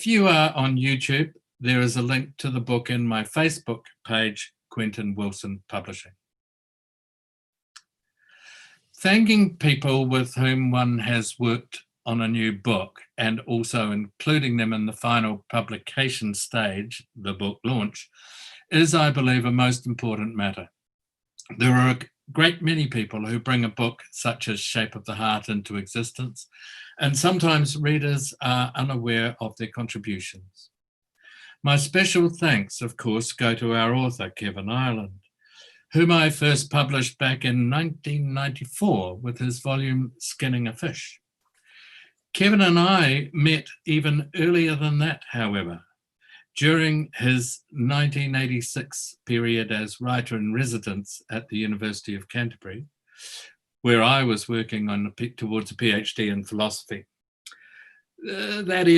you are on YouTube, there is a link to the book in my Facebook page, Quentin Wilson Publishing. Thanking people with whom one has worked on a new book and also including them in the final publication stage, the book launch, is, I believe, a most important matter. There are a great many people who bring a book such as Shape of the Heart into existence, and sometimes readers are unaware of their contributions. My special thanks, of course, go to our author, Kevin Ireland, whom I first published back in 1994 with his volume Skinning a Fish. Kevin and I met even earlier than that, however, during his 1986 period as writer-in-residence at the University of Canterbury, where I was working on towards a PhD in philosophy. That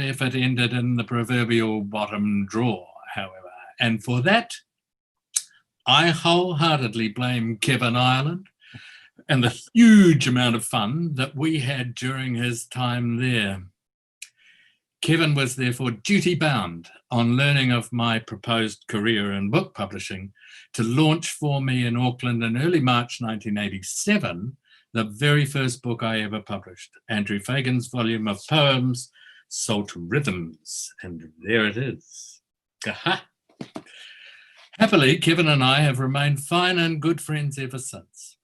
effort ended in the proverbial bottom drawer, however, and for that, I wholeheartedly blame Kevin Ireland and the huge amount of fun that we had during his time there. Kevin was therefore duty-bound on learning of my proposed career in book publishing to launch for me in Auckland in early March 1987, the very first book I ever published, Andrew Fagan's volume of poems, Salt Rhythms, and there it is. Aha! Happily, Kevin and I have remained fine and good friends ever since.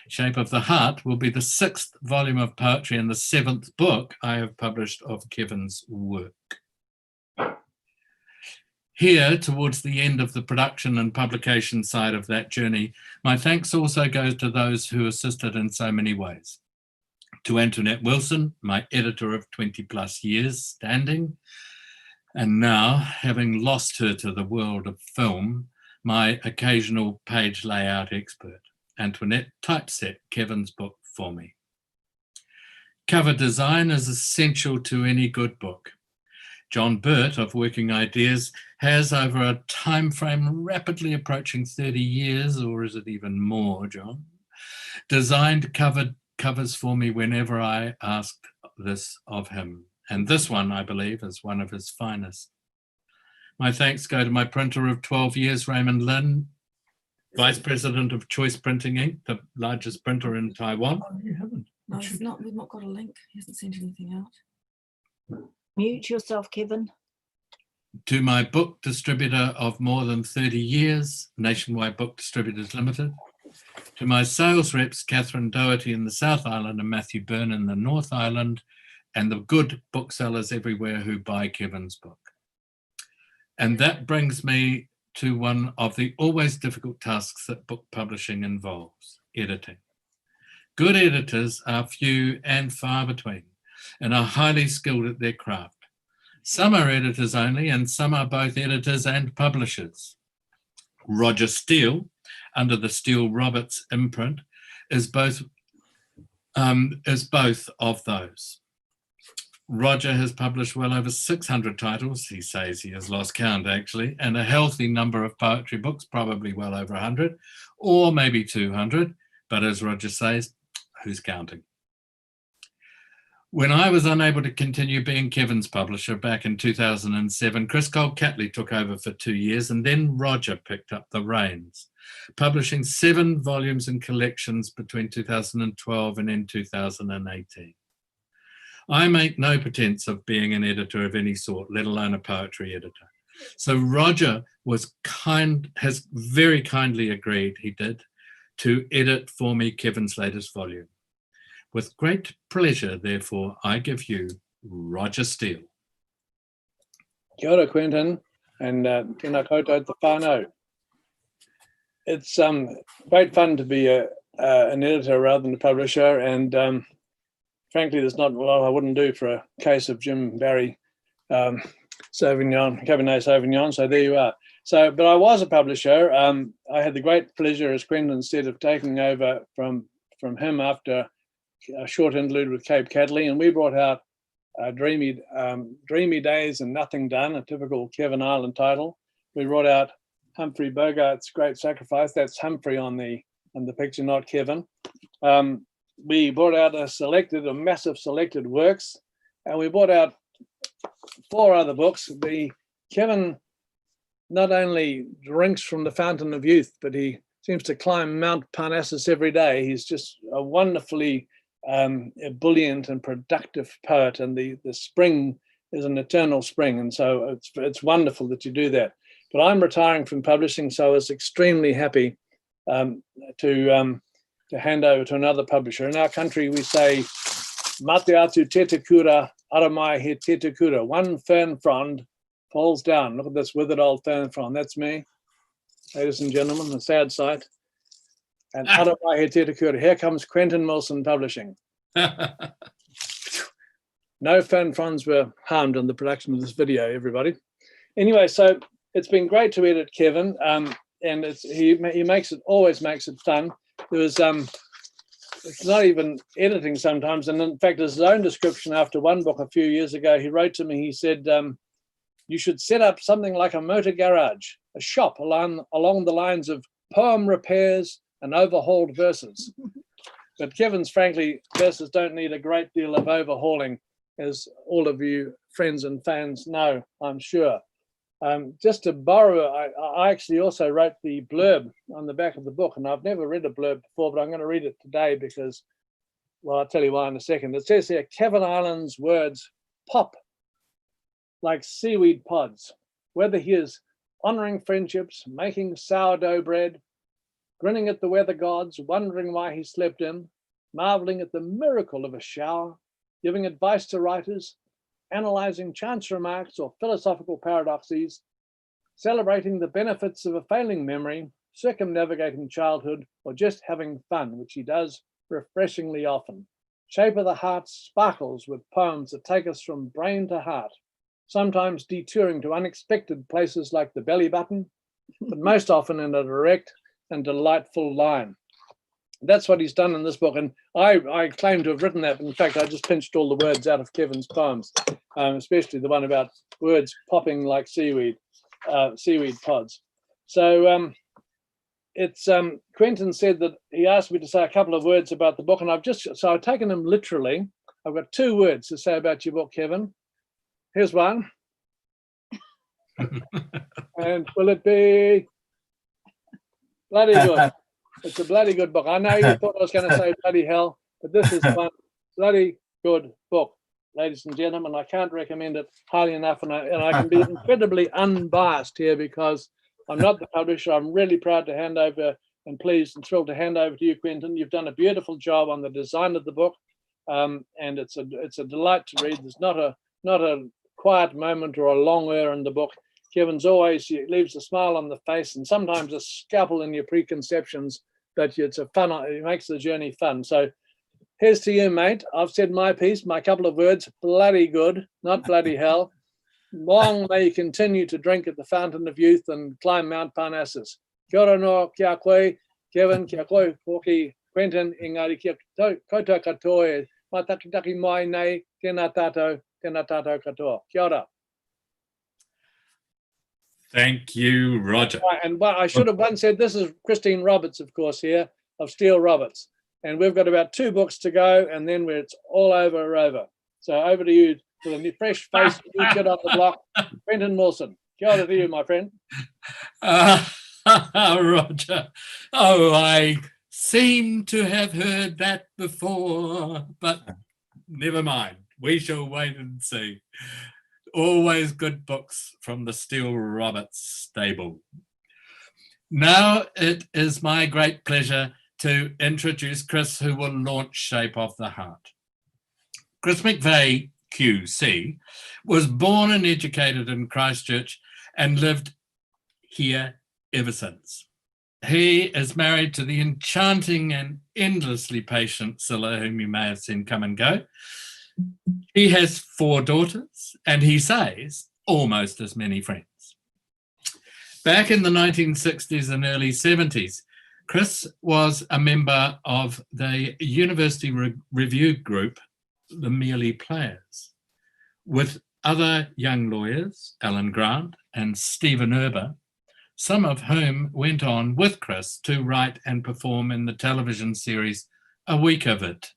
Shape of the Heart will be the 6th volume of poetry and the 7th book I have published of Kevin's work. Here, towards the end of the production and publication side of that journey, my thanks also goes to those who assisted in so many ways. To Antoinette Wilson, my editor of 20 plus years standing, and now, having lost her to the world of film, my occasional page layout expert. Antoinette typeset Kevin's book for me. Cover design is essential to any good book. John Burt of Working Ideas has, over a time frame rapidly approaching 30 years, or is it even more, John, designed covers for me whenever I asked this of him. And this one, I believe, is one of his finest. My thanks go to my printer of 12 years, Raymond Lin, Vice President of Choice Printing Inc., the largest printer in Taiwan. Oh, you haven't? No, we've not got a link. He hasn't sent anything out. Mute yourself, Kevin. To my book distributor of more than 30 years, Nationwide Book Distributors Limited. To my sales reps, Catherine Doherty in the South Island and Matthew Byrne in the North Island, and the good booksellers everywhere who buy Kevin's book. And that brings me to one of the always difficult tasks that book publishing involves, editing. Good editors are few and far between and are highly skilled at their craft. Some are editors only and some are both editors and publishers. Roger Steele, under the Steele-Roberts imprint, is both of those. Roger has published well over 600 titles. He says he has lost count, actually, and a healthy number of poetry books, probably well over 100, or maybe 200. But as Roger says, who's counting? When I was unable to continue being Kevin's publisher back in 2007, Chris Cole-Catley took over for 2 years, and then Roger picked up the reins, publishing 7 volumes and collections between 2012 and in 2018. I make no pretense of being an editor of any sort, let alone a poetry editor. So Roger has very kindly agreed, he did, to edit for me Kevin's latest volume. With great pleasure, therefore, I give you Roger Steele. Kia ora, Quentin, and tēnā koutou te whānau. It's great fun to be an editor rather than a publisher, and frankly, there's not a lot I wouldn't do for a case of Jim Barry Sauvignon, Cabernet Sauvignon, so there you are. But I was a publisher. I had the great pleasure, as Quentin said, of taking over from him after a short interlude with Cape Catley, and we brought out Dreamy Days and Nothing Done, a typical Kevin Ireland title. We brought out Humphrey Bogart's Great Sacrifice. That's Humphrey on the picture, not Kevin. We brought out a massive selected works, and we brought out 4 other books. Kevin not only drinks from the fountain of youth, but he seems to climb Mount Parnassus every day. He's just a wonderfully ebullient and productive poet, and the spring is an eternal spring, and so it's wonderful that you do that. But I'm retiring from publishing, so I was extremely happy to hand over to another publisher. In our country, we say, "Mate atu te te kura, aramai he te te kura." One fern frond falls down. Look at this withered old fern frond. That's me, ladies and gentlemen, a sad sight. And aramai he te te kura. Here comes Quentin Wilson Publishing. No fern fronds were harmed in the production of this video, everybody. Anyway, so it's been great to edit Kevin, and he always makes it fun. There was it's not even editing sometimes, and in fact, his own description after one book a few years ago, he wrote to me. He said, "You should set up something like a motor garage, a shop along the lines of poem repairs and overhauled verses." But Kevin's, frankly, verses don't need a great deal of overhauling, as all of you friends and fans know, I'm sure. Just to borrow, I actually also wrote the blurb on the back of the book, and I've never read a blurb before, but I'm going to read it today because, well, I'll tell you why in a second. It says here, Kevin Island's words pop like seaweed pods, whether he is honoring friendships, making sourdough bread, grinning at the weather gods, wondering why he slept in, marveling at the miracle of a shower, giving advice to writers, analyzing chance remarks or philosophical paradoxes, celebrating the benefits of a failing memory, circumnavigating childhood, or just having fun, which he does refreshingly often. Shape of the Heart sparkles with poems that take us from brain to heart, sometimes detouring to unexpected places like the belly button, but most often in a direct and delightful line. That's what he's done in this book, and I claim to have written that, but in fact I just pinched all the words out of Kevin's poems, especially the one about words popping like seaweed pods. So it's Quentin said that he asked me to say a couple of words about the book, and I've taken them literally. I've got 2 words to say about your book, Kevin. Here's one. And will it be bloody good? It's a bloody good book. I know you thought I was going to say bloody hell, but this is one bloody good book, ladies and gentlemen. I can't recommend it highly enough, and I can be incredibly unbiased here because I'm not the publisher. I'm really proud to hand over and pleased and thrilled to hand over to you, Quentin. You've done a beautiful job on the design of the book, and it's a delight to read. There's not a quiet moment or a long in the book. Kevin's always, he leaves a smile on the face and sometimes a scalpel in your preconceptions, but it's a fun, it makes the journey fun. So here's to you, mate. I've said my piece, my couple of words, bloody good, not bloody hell. Long may you continue to drink at the fountain of youth and climb Mount Parnassus. Kia ora no kia koe, Kevin, kia koe, Hoki, Quentin, engari kia koutou katoa, matakitaki mai nei, tēnā tātou katoa. Kia ora. Thank you, Roger. And I should have once said, this is Christine Roberts, of course, here, of Steele Roberts. And we've got about 2 books to go, and then it's all over. So over to you, to the fresh face, new kid on the block, Quentin Wilson. Kia ora to you, my friend. Roger. Oh, I seem to have heard that before, but never mind. We shall wait and see. Always good books from the Steele Roberts stable. Now it is my great pleasure to introduce Chris, who will launch Shape of the Heart. Chris McVeigh, QC, was born and educated in Christchurch and lived here ever since. He is married to the enchanting and endlessly patient Scylla, whom you may have seen come and go. He has 4 daughters, and he says almost as many friends. Back in the 1960s and early 70s, Chris was a member of the University Review group, the Merely Players, with other young lawyers, Alan Grant and Stephen Erber, some of whom went on with Chris to write and perform in the television series A Week of It.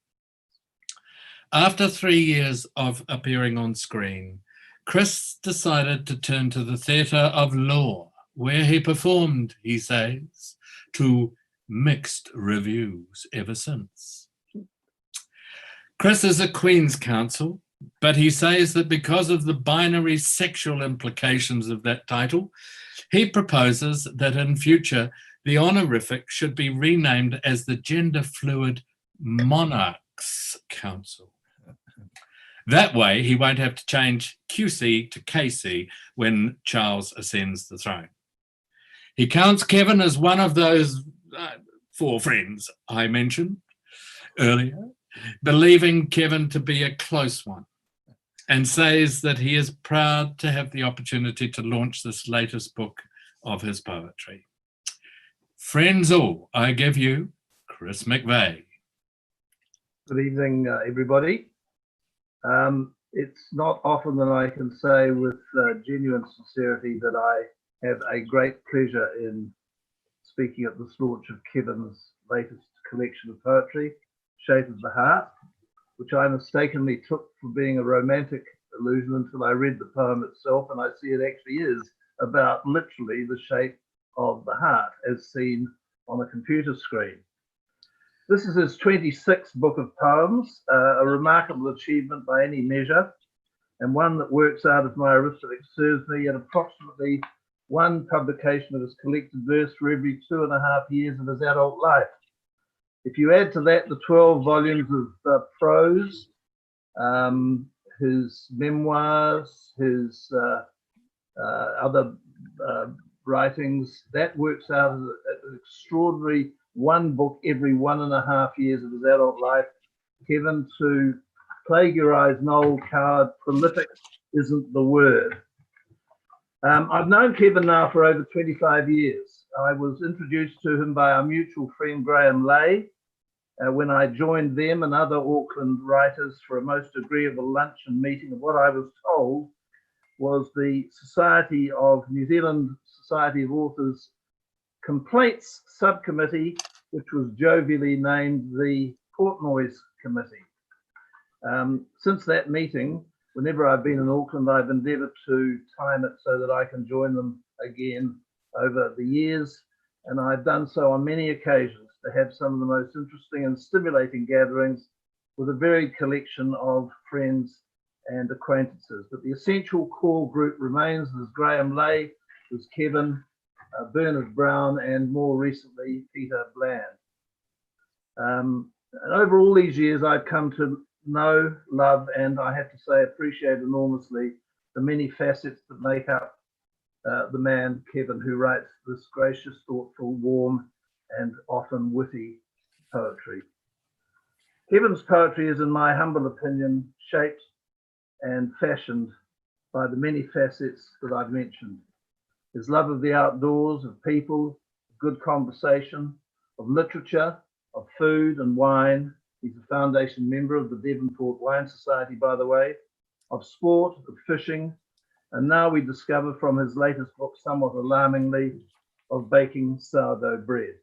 After 3 years of appearing on screen, Chris decided to turn to the theatre of law, where he performed, he says, to mixed reviews ever since. Chris is a Queen's Counsel, but he says that because of the binary sexual implications of that title, he proposes that in future the honorific should be renamed as the Gender Fluid Monarchs Council. That way, he won't have to change QC to KC when Charles ascends the throne. He counts Kevin as one of those 4 friends I mentioned earlier, believing Kevin to be a close one, and says that he is proud to have the opportunity to launch this latest book of his poetry. Friends all, I give you Chris McVeigh. Good evening, everybody. It's not often that I can say with genuine sincerity that I have a great pleasure in speaking at this launch of Kevin's latest collection of poetry, Shape of the Heart, which I mistakenly took for being a romantic allusion until I read the poem itself, and I see it actually is about literally the shape of the heart as seen on a computer screen. This is his 26th book of poems, a remarkable achievement by any measure, and one that works out, if my arithmetic serves me, at approximately 1 publication of his collected verse for every 2.5 years of his adult life. If you add to that the 12 volumes of prose, his memoirs, his other writings, that works out as an extraordinary 1 book every 1.5 years of his adult life. Kevin, to plagiarize Noel Coward, prolific isn't the word. I've known Kevin now for over 25 years. I was introduced to him by our mutual friend Graham Lay when I joined them and other Auckland writers for a most agreeable lunch and meeting of what I was told was the Society of New Zealand Society of Authors Complaints Subcommittee, which was jovially named the Portnoy's Committee. Since that meeting, whenever I've been in Auckland, I've endeavoured to time it so that I can join them again over the years, and I've done so on many occasions to have some of the most interesting and stimulating gatherings with a varied collection of friends and acquaintances. But the essential core group remains as Graham Lay, as Kevin, Bernard Brown, and more recently, Peter Bland. And over all these years, I've come to know, love, and I have to say appreciate enormously the many facets that make up the man, Kevin, who writes this gracious, thoughtful, warm, and often witty poetry. Kevin's poetry is, in my humble opinion, shaped and fashioned by the many facets that I've mentioned. His love of the outdoors, of people, good conversation, of literature, of food and wine. He's a foundation member of the Devonport Wine Society, by the way, of sport, of fishing, and now we discover from his latest book, somewhat alarmingly, of baking sourdough bread.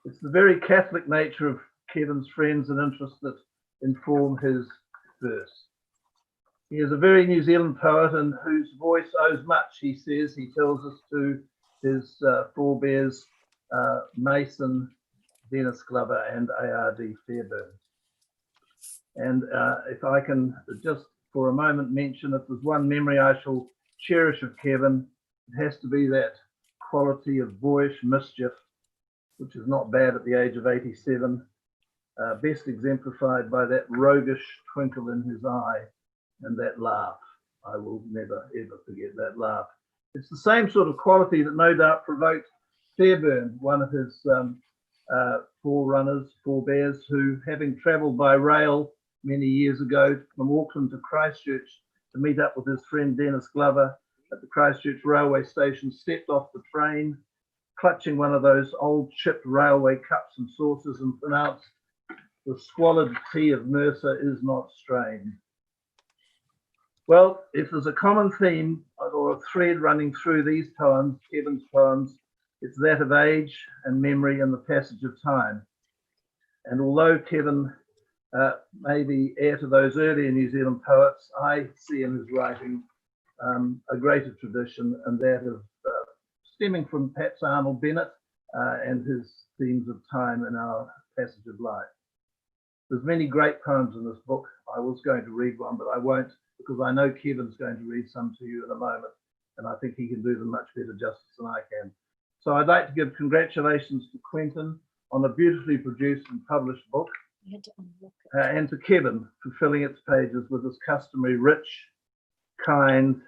It's the very Catholic nature of Kevin's friends and interests that inform his verse. He is a very New Zealand poet and whose voice owes much, he says, he tells us, to his forebears, Mason, Dennis Glover, and A.R.D. Fairbairn. And if I can just for a moment mention, if there's one memory I shall cherish of Kevin, it has to be that quality of boyish mischief, which is not bad at the age of 87, best exemplified by that roguish twinkle in his eye and that laugh. I will never, ever forget that laugh. It's the same sort of quality that no doubt provoked Fairbairn, one of his forebears, who, having travelled by rail many years ago from Auckland to Christchurch to meet up with his friend Dennis Glover at the Christchurch railway station, stepped off the train, clutching one of those old chipped railway cups and saucers, and pronounced, "The squalid tea of Mercer is not strained." Well, if there's a common theme or a thread running through these poems, Kevin's poems, it's that of age and memory and the passage of time. And although Kevin maybe heir to those earlier New Zealand poets, I see in his writing a greater tradition, and that of stemming from perhaps Arnold Bennett and his themes of time in our passage of life. There's many great poems in this book. I was going to read one, but I won't, because I know Kevin's going to read some to you in a moment, and I think he can do them much better justice than I can. So I'd like to give congratulations to Quentin on a beautifully produced and published book, You had to unlock it. and to Kevin for filling its pages with his customary rich, kind,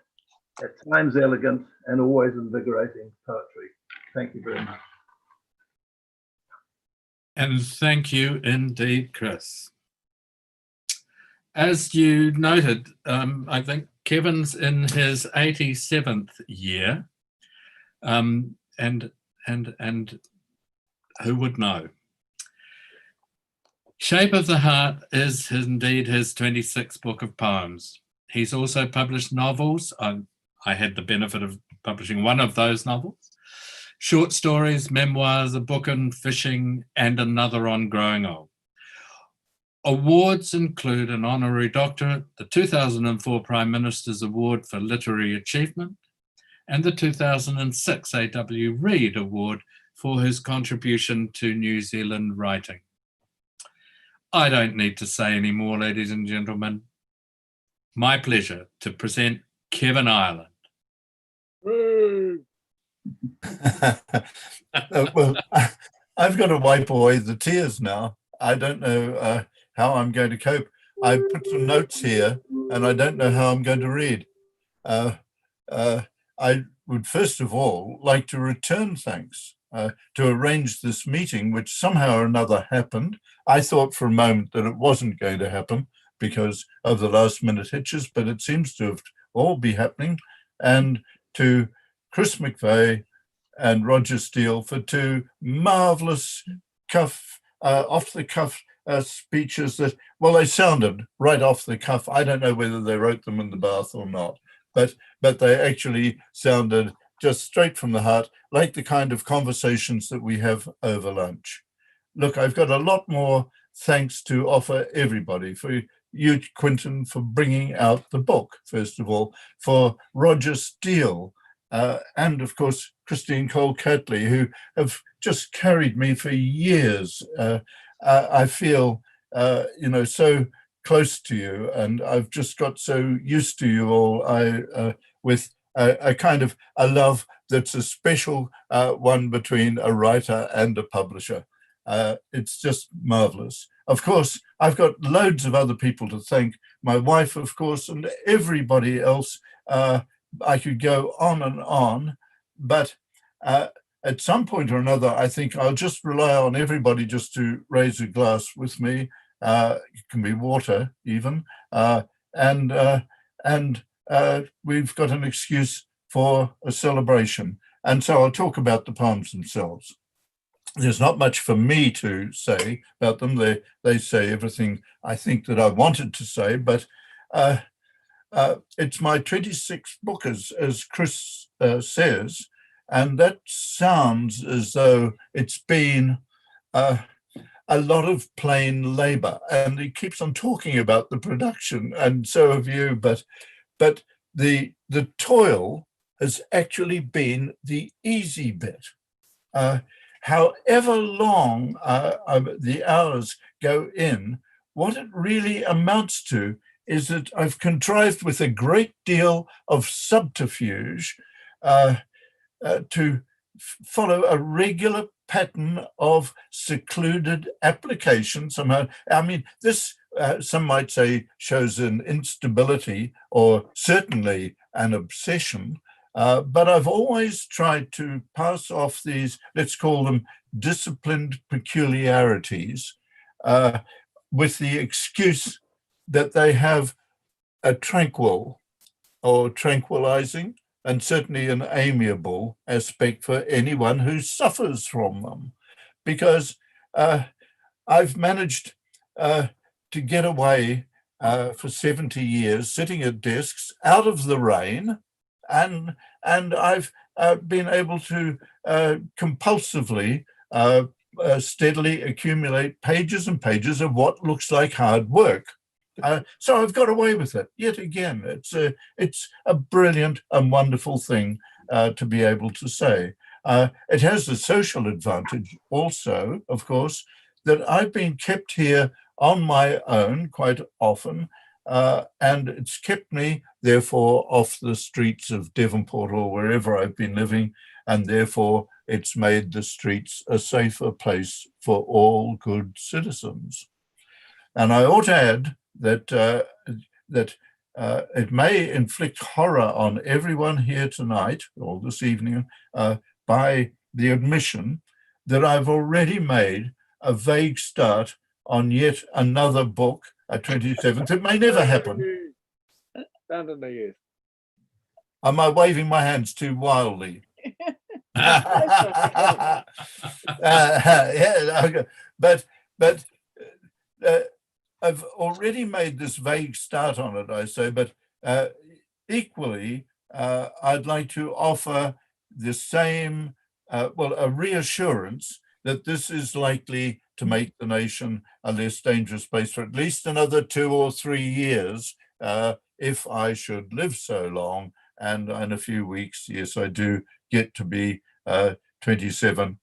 at times elegant, and always invigorating poetry. Thank you very much. And thank you indeed, Chris. As you noted, I think Kevin's in his 87th year, and who would know? Shape of the Heart is indeed his 26th book of poems. He's also published novels. I had the benefit of publishing one of those novels. Short stories, memoirs, a book on fishing, and another on growing old. Awards include an honorary doctorate, the 2004 Prime Minister's Award for Literary Achievement, and the 2006 A.W. Reid Award for his contribution to New Zealand writing. I don't need to say any more, ladies and gentlemen. My pleasure to present Kevin Ireland. Woo! Well, I've got to wipe away the tears now. I don't know how I'm going to cope. I put some notes here, and I don't know how I'm going to read. I would first of all like to return thanks to arrange this meeting, which somehow or another happened. I thought for a moment that it wasn't going to happen because of the last minute hitches, but it seems to have all be happening. And to Chris McVeigh and Roger Steele for two marvelous off the cuff speeches that, well, they sounded right off the cuff. I don't know whether they wrote them in the bath or not, but they actually sounded just straight from the heart, like the kind of conversations that we have over lunch. Look, I've got a lot more thanks to offer everybody, for you, Quentin, for bringing out the book, first of all, for Roger Steele, and of course, Christine Cole-Catley, who have just carried me for years. I feel, so close to you, and I've just got so used to you all. With a kind of a love that's a special one between a writer and a publisher. It's just marvelous. Of course, I've got loads of other people to thank. My wife, of course, and everybody else. I could go on, but at some point or another, I think I'll just rely on everybody just to raise a glass with me. It can be water even, and we've got an excuse for a celebration. And so I'll talk about the poems themselves. There's not much for me to say about them. They say everything I think that I wanted to say, but it's my 26th book, as Chris says, and that sounds as though it's been a lot of plain labor. And he keeps on talking about the production, and so have you, but the toil has actually been the easy bit. However long the hours go in, what it really amounts to is that I've contrived with a great deal of subterfuge to follow a regular pattern of secluded application somehow. I mean, this, some might say, shows an instability or certainly an obsession. But I've always tried to pass off these, let's call them disciplined peculiarities, with the excuse that they have a tranquil or tranquilizing and certainly an amiable aspect for anyone who suffers from them. Because I've managed to get away for 70 years sitting at desks out of the rain, and I've been able to compulsively steadily accumulate pages and pages of what looks like hard work. So I've got away with it yet again. It's a brilliant and wonderful thing to be able to say. It has the social advantage also, of course, that I've been kept here on my own quite often, and it's kept me, therefore, off the streets of Devonport or wherever I've been living, and therefore it's made the streets a safer place for all good citizens. And I ought to add that it may inflict horror on everyone here tonight or this evening by the admission that I've already made a vague start on yet another book at 27th. It may never happen. Am I waving my hands too wildly? Yeah, okay. But I've already made this vague start on it, I say, but equally, I'd like to offer the same, a reassurance that this is likely to make the nation a less dangerous place for at least another 2 or 3 years, if I should live so long. And in a few weeks, yes, I do get to be 27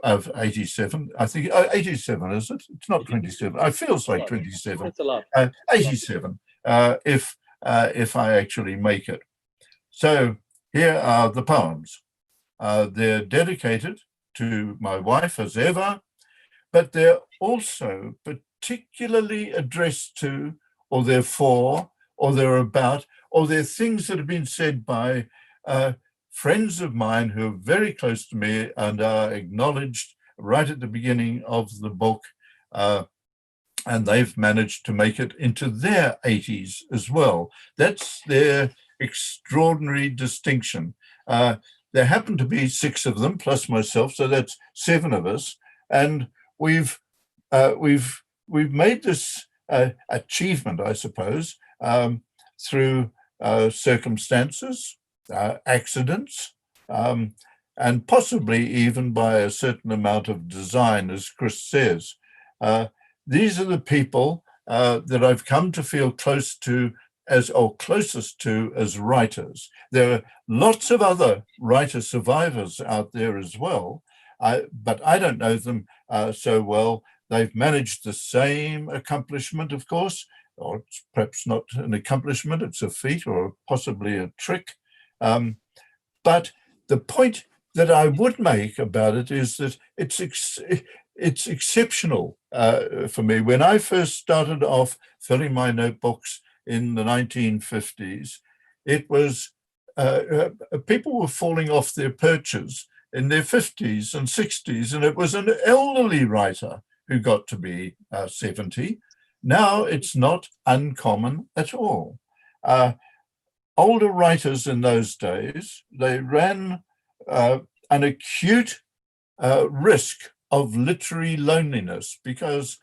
of 87. I think 87, is it? It's not 27. It feels like 27. That's a lot. 87, if I actually make it. So here are the poems. They're dedicated to my wife as ever, but they're also particularly addressed to, or they're for, or they're about, or they're things that have been said by friends of mine who are very close to me and are acknowledged right at the beginning of the book, and they've managed to make it into their 80s as well. That's their extraordinary distinction. There happen to be 6 of them plus myself, so that's 7 of us, and we've made this achievement, I suppose, through circumstances, accidents, and possibly even by a certain amount of design, as Chris says. These are the people that I've come to feel close to closest to as writers. There are lots of other writer survivors out there as well, but I don't know them so well. They've managed the same accomplishment, of course, or it's perhaps not an accomplishment, it's a feat or possibly a trick. But the point that I would make about it is that it's exceptional for me. When I first started off filling my notebooks in the 1950s, it was people were falling off their perches in their 50s and 60s, and it was an elderly writer who got to be 70. Now it's not uncommon at all. Older writers in those days, they ran an acute risk of literary loneliness because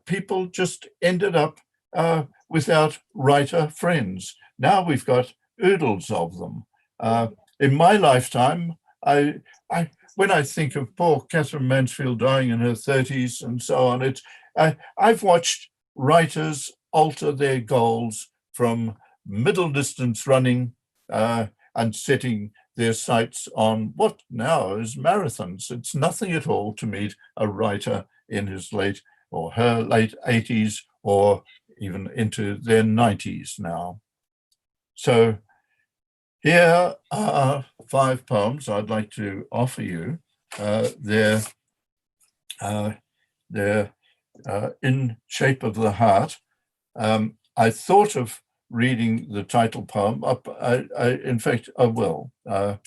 people just ended up without writer friends. Now we've got oodles of them. In my lifetime, when I think of poor Catherine Mansfield dying in her 30s and so on, I've watched writers alter their goals from middle distance running and setting their sights on what now is marathons. It's nothing at all to meet a writer in his late or her late 80s or even into their 90s now. So here are 5 poems I'd like to offer you. They're in Shape of the Heart. I thought of reading the title poem up. In fact, I will. I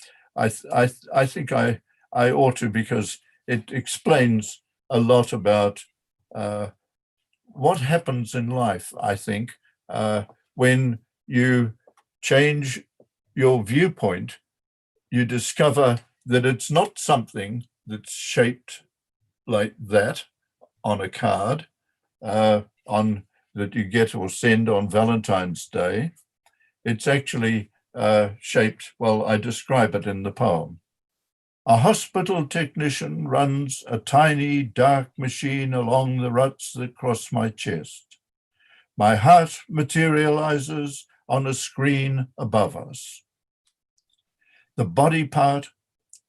think I ought to, because it explains a lot about what happens in life, I think, when you change your viewpoint. You discover that it's not something that's shaped like that on a card that you get or send on Valentine's Day. It's actually shaped, well, I describe it in the poem. A hospital technician runs a tiny dark machine along the ruts that cross my chest. My heart materializes on a screen above us. The body part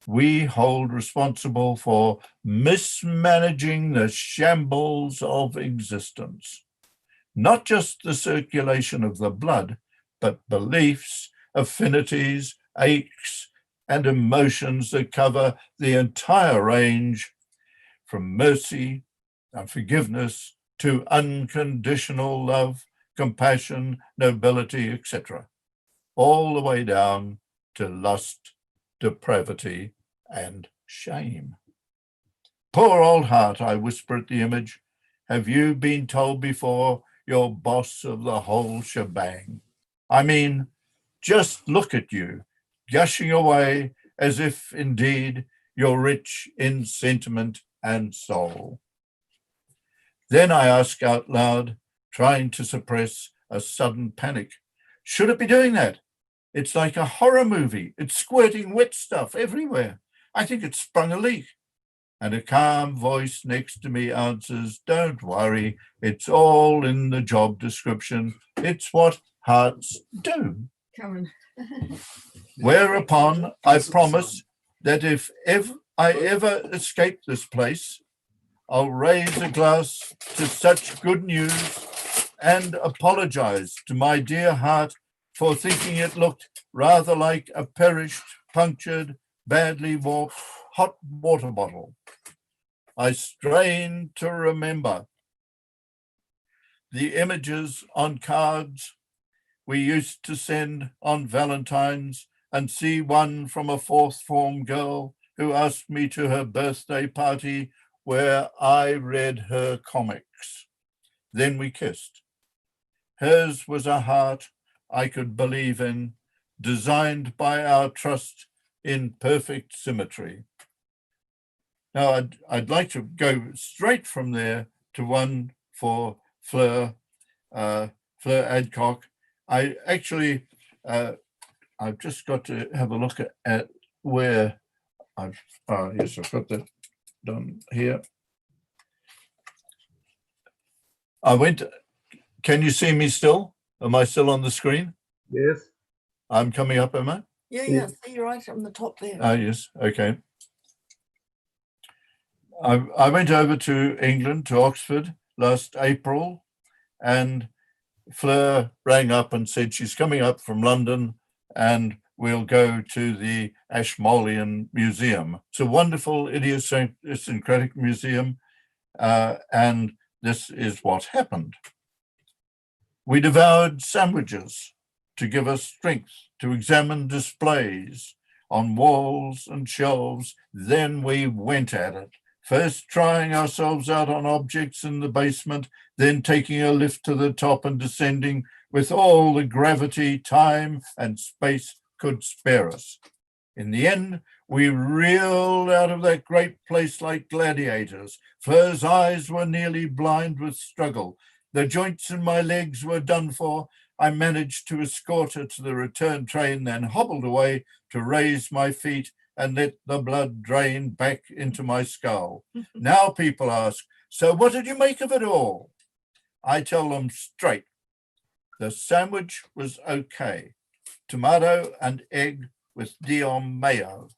we hold responsible for mismanaging the shambles of existence. Not just the circulation of the blood, but beliefs, affinities, aches, and emotions that cover the entire range from mercy and forgiveness to unconditional love, compassion, nobility, etc., all the way down to lust, depravity, and shame. Poor old heart, I whisper at the image. Have you been told before you're boss of the whole shebang? I mean, just look at you, gushing away as if indeed you're rich in sentiment and soul. Then I ask out loud, trying to suppress a sudden panic. Should it be doing that? It's like a horror movie. It's squirting wet stuff everywhere. I think it's sprung a leak. And a calm voice next to me answers, don't worry, it's all in the job description. It's what hearts do. Cameron. Whereupon I promise that if I ever escape this place, I'll raise a glass to such good news and apologize to my dear heart for thinking it looked rather like a perished, punctured, badly warped hot water bottle. I strain to remember the images on cards we used to send on Valentine's and see one from a fourth form girl who asked me to her birthday party where I read her comics. Then we kissed. Hers was a heart I could believe in, designed by our trust in perfect symmetry. Now, I'd like to go straight from there to one for Fleur Adcock. I actually, I've just got to have a look at where yes, I've got that done here. Can you see me still? Am I still on the screen? Yes. I'm coming up, am I? Yeah, see, you're right on the top there. Oh, yes, okay. I went over to England, to Oxford last April, and Fleur rang up and said she's coming up from London and we'll go to the Ashmolean Museum. It's a wonderful idiosyncratic museum, and this is what happened. We devoured sandwiches to give us strength to examine displays on walls and shelves. Then we went at it, first trying ourselves out on objects in the basement, then taking a lift to the top and descending with all the gravity, time, and space could spare us. In the end, we reeled out of that great place like gladiators. Fleur's eyes were nearly blind with struggle. The joints in my legs were done for. I managed to escort her to the return train, then hobbled away to raise my feet and let the blood drain back into my skull. Now people ask, so what did you make of it all? I tell them straight. The sandwich was okay. Tomato and egg with Dijon mayo.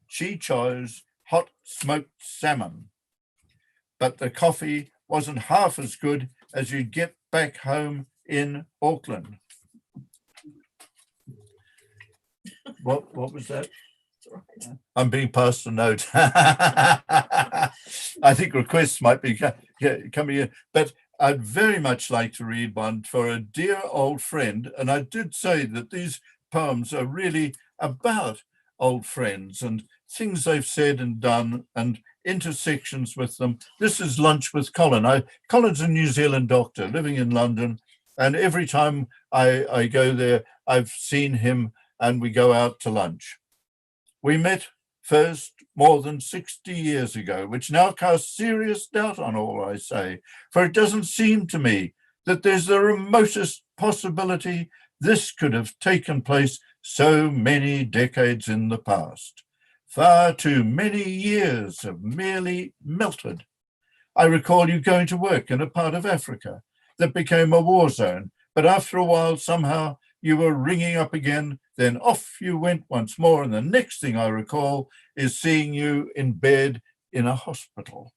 She chose hot smoked salmon. But the coffee wasn't half as good as you'd get back home in Auckland. What was that? I'm being passed a note. I think requests might be coming in, but I'd very much like to read one for a dear old friend. And I did say that these poems are really about old friends and things they've said and done and intersections with them. This is Lunch with Colin. Colin's a New Zealand doctor living in London. And every time I go there, I've seen him and we go out to lunch. We met first more than 60 years ago, which now casts serious doubt on all I say, for it doesn't seem to me that there's the remotest possibility this could have taken place so many decades in the past. Far too many years have merely melted. I recall you going to work in a part of Africa that became a war zone, but after a while, somehow you were ringing up again, then off you went once more, and the next thing I recall is seeing you in bed in a hospital.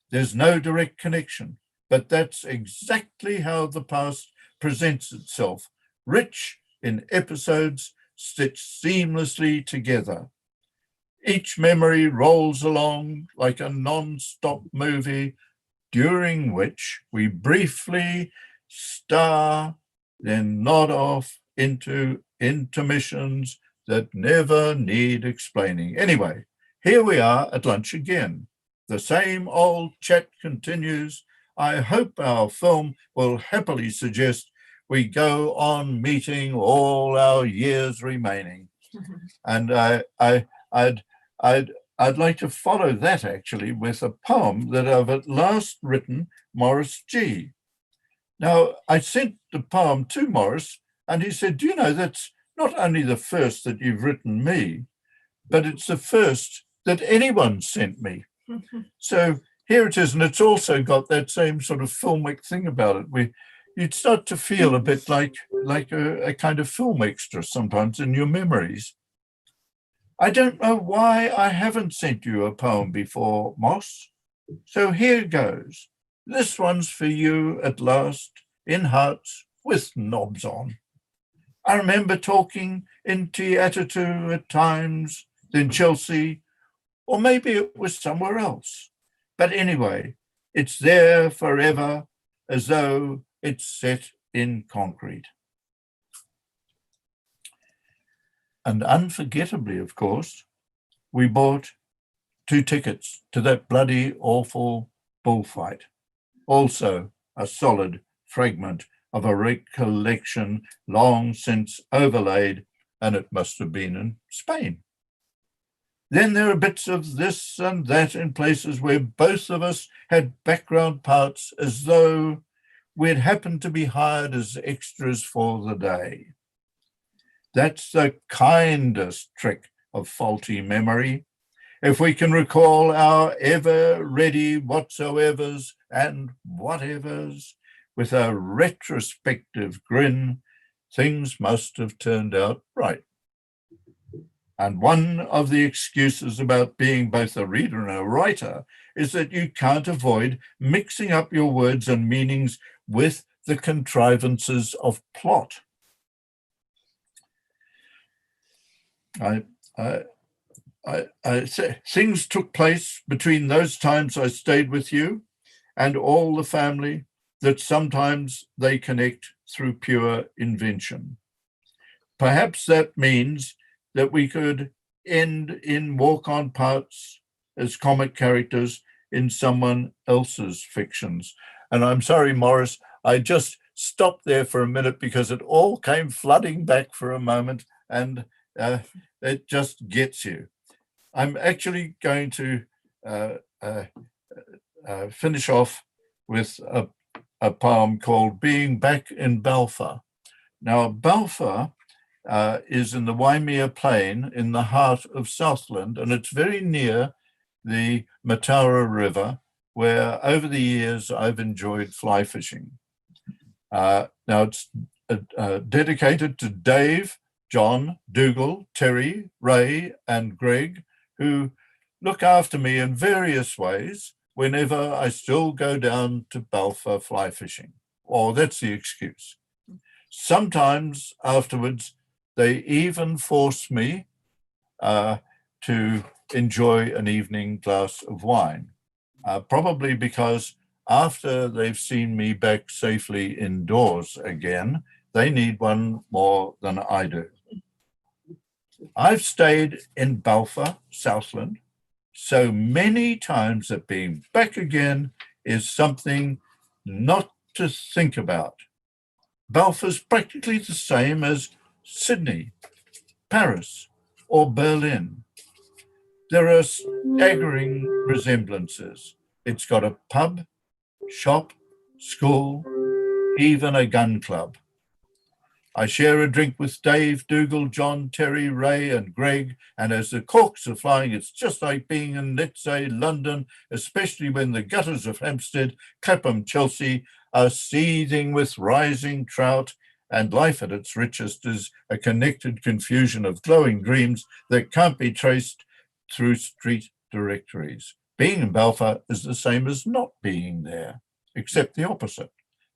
There's no direct connection, but that's exactly how the past presents itself, rich in episodes stitched seamlessly together. Each memory rolls along like a non-stop movie, during which we briefly star, then nod off into intermissions that never need explaining. Anyway, here we are at lunch again. The same old chat continues. I hope our film will happily suggest we go on meeting all our years remaining. And I'd like to follow that actually with a poem that I've at last written Morris G. Now, I sent the poem to Morris, and he said, do you know, that's not only the first that you've written me, but it's the first that anyone sent me. So here it is, and it's also got that same sort of filmic thing about it. You'd start to feel a bit like a kind of film extra sometimes in your memories. I don't know why I haven't sent you a poem before, Moss. So here goes. This one's for you at last, in hearts with knobs on. I remember talking in Te-Atatu at times, then Chelsea, or maybe it was somewhere else. But anyway, it's there forever, as though it's set in concrete. And unforgettably, of course, we bought 2 tickets to that bloody awful bullfight. Also a solid fragment of a recollection long since overlaid, and it must have been in Spain. Then there are bits of this and that in places where both of us had background parts, as though we'd happened to be hired as extras for the day. That's the kindest trick of faulty memory. If we can recall our ever-ready whatsoevers and whatevers with a retrospective grin, things must have turned out right. And one of the excuses about being both a reader and a writer is that you can't avoid mixing up your words and meanings with the contrivances of plot. Things took place between those times I stayed with you and all the family that sometimes they connect through pure invention. Perhaps that means that we could end in walk-on parts as comic characters in someone else's fictions. And I'm sorry, Morris, I just stopped there for a minute because it all came flooding back for a moment, and it just gets you. I'm actually going to finish off with a poem called Being Back in Balfour. Now, Balfour is in the Waimea Plain in the heart of Southland, and it's very near the Mataura River, where over the years I've enjoyed fly fishing. Now, it's dedicated to Dave, John, Dougal, Terry, Ray, and Greg, who look after me in various ways whenever I still go down to Balfour fly fishing. Or that's the excuse. Sometimes afterwards, they even force me to enjoy an evening glass of wine, probably because after they've seen me back safely indoors again, they need one more than I do. I've stayed in Balfour, Southland, so many times that being back again is something not to think about. Balfour's practically the same as Sydney, Paris, or Berlin. There are staggering resemblances. It's got a pub, shop, school, even a gun club. I share a drink with Dave, Dougal, John, Terry, Ray, and Greg. And as the corks are flying, it's just like being in, let's say, London, especially when the gutters of Hampstead, Clapham, Chelsea are seething with rising trout, and life at its richest is a connected confusion of glowing dreams that can't be traced through street directories. Being in Balfour is the same as not being there, except the opposite.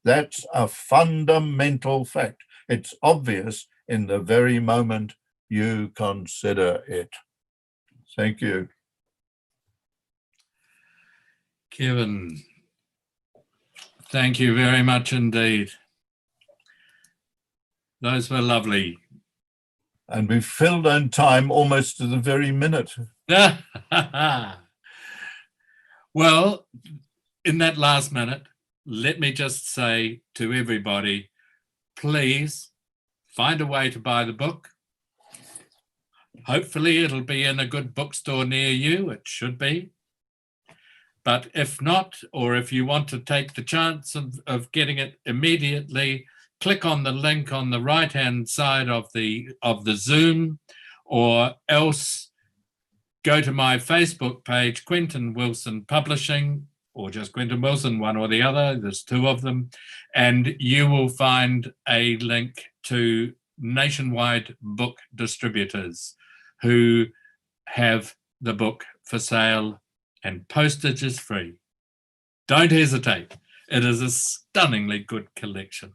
That's a fundamental fact. It's obvious in the very moment you consider it. Thank you. Kevin, thank you very much indeed. Those were lovely. And we've filled on time almost to the very minute. Well, in that last minute, let me just say to everybody, please find a way to buy the book. Hopefully it'll be in a good bookstore near you. It should be. But if not, or if you want to take the chance of getting it immediately, click on the link on the right-hand side of the Zoom, or else go to my Facebook page, Quentin Wilson Publishing, or just Quentin Wilson, one or the other. There's two of them. And you will find a link to Nationwide Book Distributors who have the book for sale, and postage is free. Don't hesitate. It is a stunningly good collection.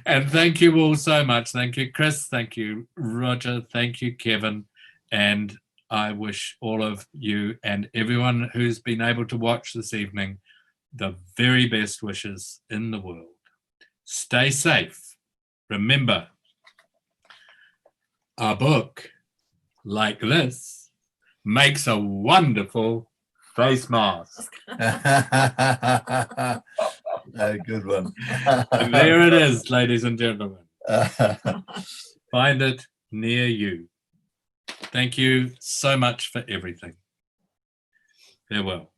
And thank you all so much. Thank you, Chris. Thank you, Roger. Thank you, Kevin. And I wish all of you and everyone who's been able to watch this evening the very best wishes in the world. Stay safe. Remember, a book like this makes a wonderful face mask. A good one. And there it is, ladies and gentlemen. Find it near you. Thank you so much for everything. Farewell.